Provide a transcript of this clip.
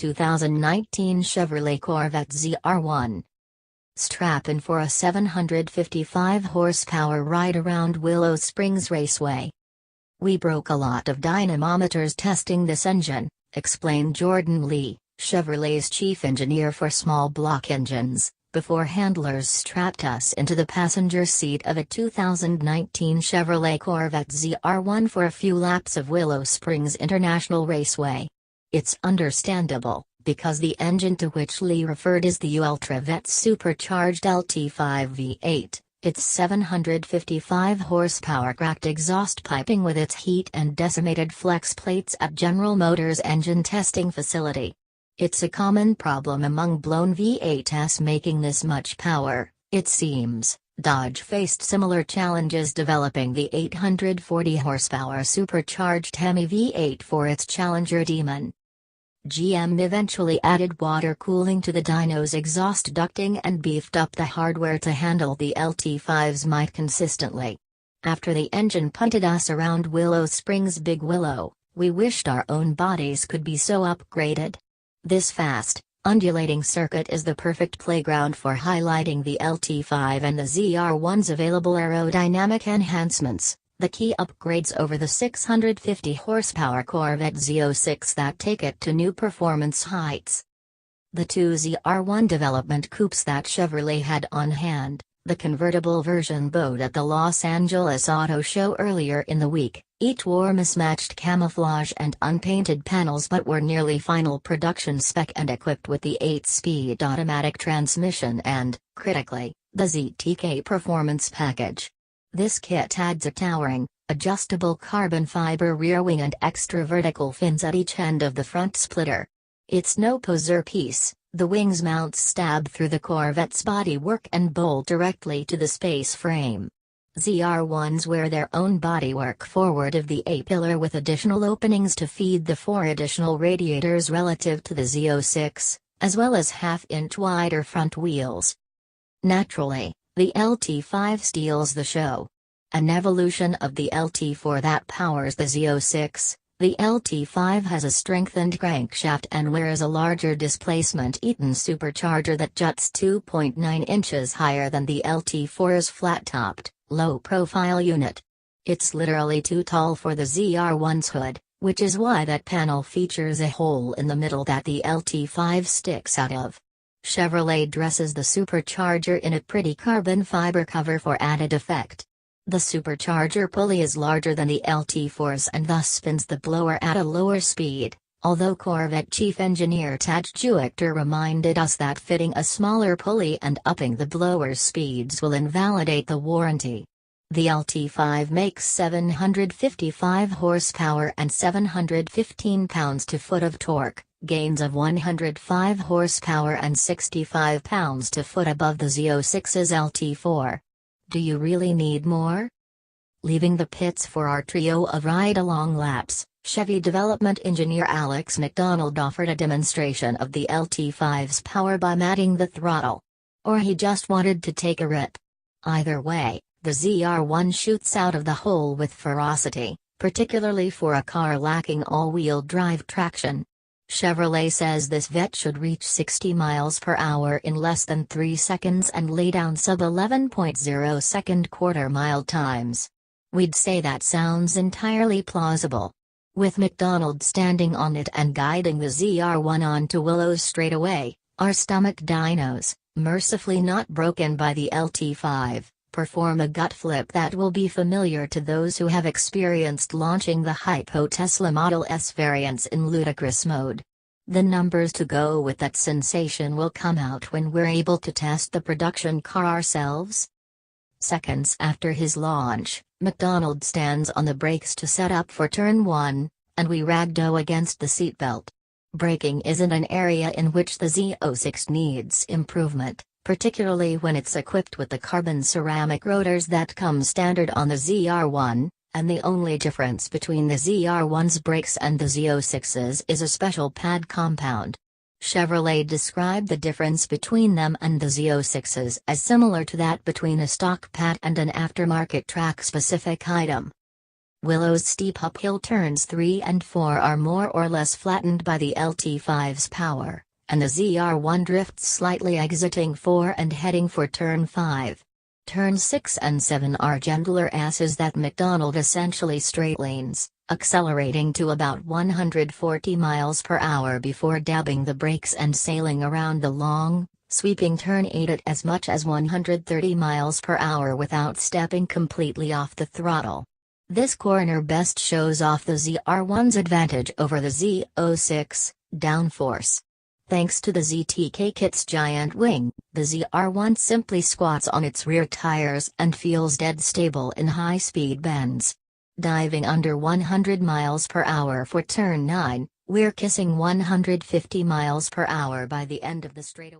2019 Chevrolet Corvette ZR1. Strap in for a 755 horsepower ride around Willow Springs Raceway. "We broke a lot of dynamometers testing this engine," explained Jordan Lee, Chevrolet's chief engineer for small block engines, before handlers strapped us into the passenger seat of a 2019 Chevrolet Corvette ZR1 for a few laps of Willow Springs International Raceway. It's understandable, because the engine to which Lee referred is the Ultra Vette supercharged LT5 V8, its 755 horsepower cracked exhaust piping with its heat and decimated flex plates at General Motors engine testing facility. It's a common problem among blown V8s making this much power, it seems. Dodge faced similar challenges developing the 840 horsepower supercharged Hemi V8 for its Challenger Demon. GM eventually added water cooling to the dyno's exhaust ducting and beefed up the hardware to handle the LT5's might consistently. After the engine punted us around Willow Springs Big Willow, we wished our own bodies could be so upgraded. This fast, undulating circuit is the perfect playground for highlighting the LT5 and the ZR1's available aerodynamic enhancements, the key upgrades over the 650 horsepower Corvette Z06 that take it to new performance heights. The two ZR1 development coupes that Chevrolet had on hand, the convertible version bowed at the Los Angeles Auto Show earlier in the week, each wore mismatched camouflage and unpainted panels but were nearly final production spec and equipped with the 8-speed automatic transmission and, critically, the ZTK performance package. This kit adds a towering, adjustable carbon fiber rear wing and extra vertical fins at each end of the front splitter. It's no poser piece, the wings mounts stab through the Corvette's bodywork and bolt directly to the space frame. ZR1s wear their own bodywork forward of the A-pillar with additional openings to feed the 4 additional radiators relative to the Z06, as well as half-inch wider front wheels. Naturally, the LT5 steals the show. An evolution of the LT4 that powers the Z06, the LT5 has a strengthened crankshaft and wears a larger displacement Eaton supercharger that juts 2.9 inches higher than the LT4's flat-topped, low-profile unit. It's literally too tall for the ZR1's hood, which is why that panel features a hole in the middle that the LT5 sticks out of. Chevrolet dresses the supercharger in a pretty carbon fiber cover for added effect. The supercharger pulley is larger than the LT4's and thus spins the blower at a lower speed, although Corvette chief engineer Tad Juechter reminded us that fitting a smaller pulley and upping the blower's speeds will invalidate the warranty. The LT5 makes 755 horsepower and 715 pounds-to-foot of torque, gains of 105 horsepower and 65 pounds-to-foot above the Z06's LT4. Do you really need more? Leaving the pits for our trio of ride-along laps, Chevy development engineer Alex McDonald offered a demonstration of the LT5's power by matting the throttle. Or he just wanted to take a rip. Either way, the ZR1 shoots out of the hole with ferocity, particularly for a car lacking all-wheel drive traction. Chevrolet says this Vette should reach 60 miles per hour in less than 3 seconds and lay down sub 11.0 second quarter-mile times. We'd say that sounds entirely plausible. With McDonald standing on it and guiding the ZR1 onto Willow's straightaway, our stomach dynos, mercifully not broken by the LT5, perform a gut flip that will be familiar to those who have experienced launching the hypo Tesla Model S variants in ludicrous mode. The numbers to go with that sensation will come out when we're able to test the production car ourselves. Seconds after his launch, McDonald stands on the brakes to set up for turn 1, and we ragdoll against the seatbelt. Braking isn't an area in which the Z06 needs improvement, particularly when it's equipped with the carbon ceramic rotors that come standard on the ZR1, and the only difference between the ZR1's brakes and the Z06's is a special pad compound. Chevrolet described the difference between them and the Z06's as similar to that between a stock pad and an aftermarket track-specific item. Willow's steep uphill turns 3 and 4 are more or less flattened by the LT5's power, and the ZR1 drifts slightly exiting 4 and heading for turn 5. Turns 6 and 7 are gentler asses that McDonald essentially straight lanes, accelerating to about 140 miles per hour before dabbing the brakes and sailing around the long, sweeping turn 8 at as much as 130 miles per hour without stepping completely off the throttle. This corner best shows off the ZR1's advantage over the Z06, downforce. Thanks to the ZTK kit's giant wing, the ZR1 simply squats on its rear tires and feels dead stable in high-speed bends. Diving under 100 miles per hour for turn 9, we're kissing 150 miles per hour by the end of the straightaway.